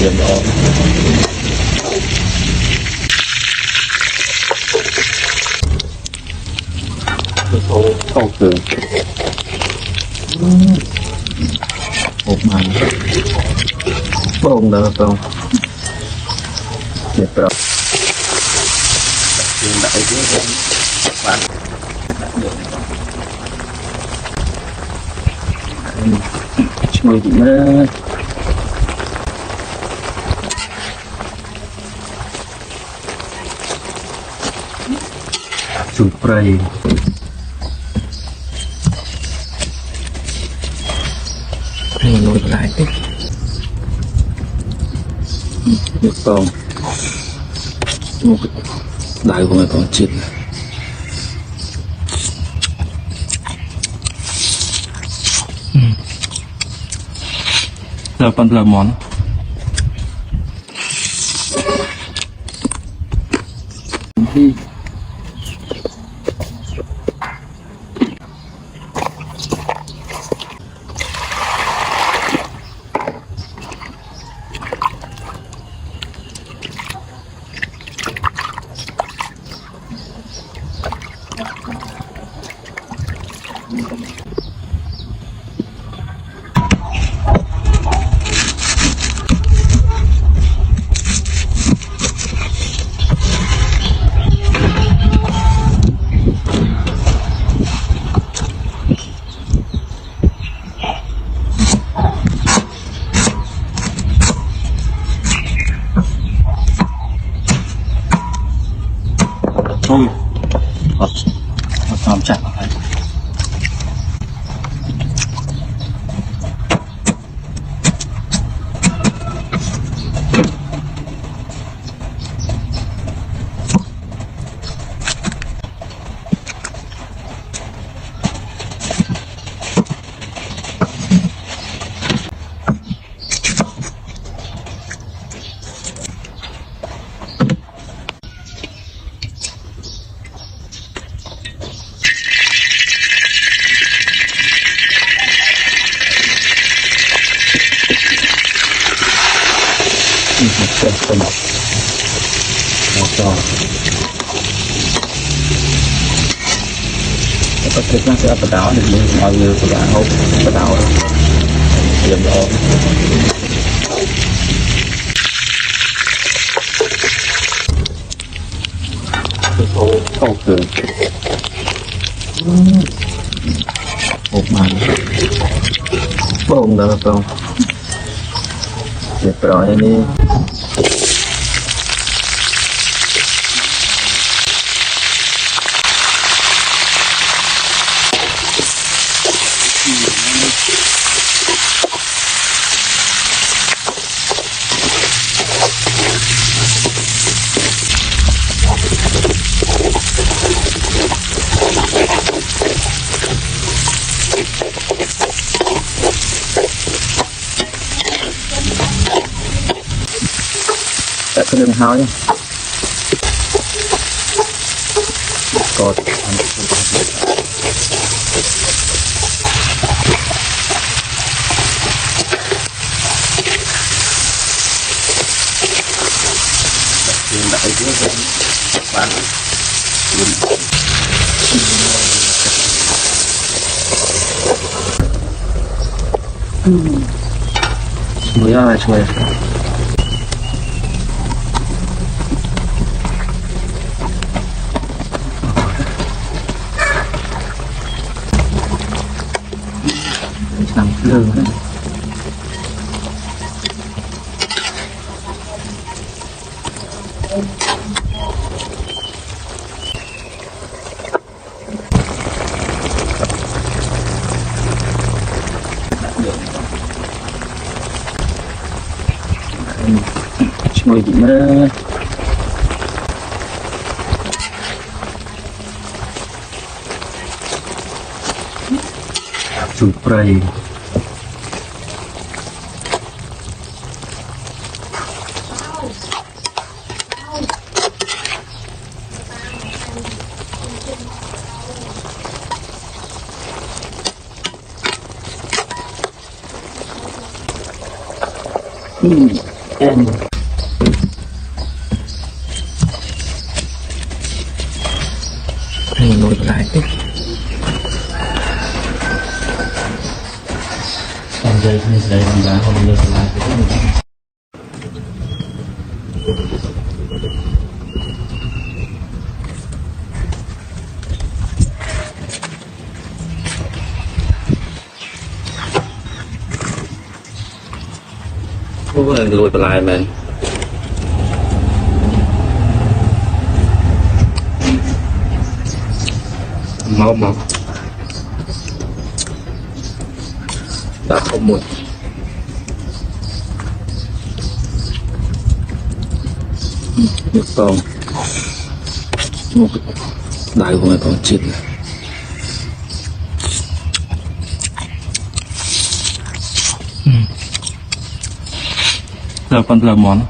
เรียบร้อยเข้าเกลือออกมาโป่งแล้วก็เรียบร้อยยืนได้ด้วยกันบ้านช่วยดีมากจุดไฟให้มันลดลายเดี๋ยวต้องได้ก็ไม่ต้องจิตเราปันละมอนที่ช่วยเอาความจัดอะไรเป็นคนแล้วก็คลิปน่าจะประดาวหนึ่งมือเอาเยอะประดาวประดาวเตรียมรอเข้าเกลือออกมาโป่งแล้วก็ต้องเรียบร้อยนี่แต่ก็เรื่องเท้าเนี่ยกดยืนได้ด้วยกันบ้านยืนช่วยอะไรช่วยสั่งเรื่องช่วยดีมากจุดไฟ อืม Nồi lại tiếp. Còn dây làm đá còn lượt lại cái Ủa là lùi lại mà máu đã không một được không đại của người còn chết giờ con là món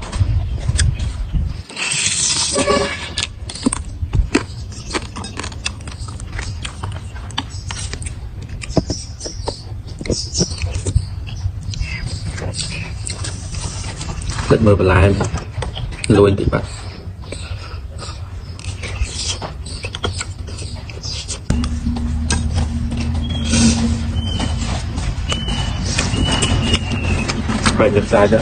rất mơ và lái luôn thì bạn phải được sai đó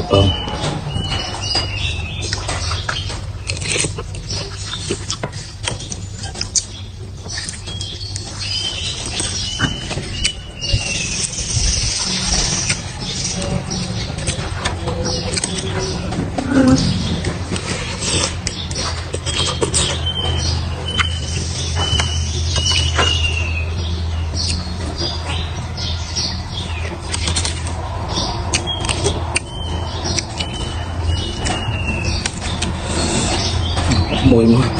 Không. Mùi mà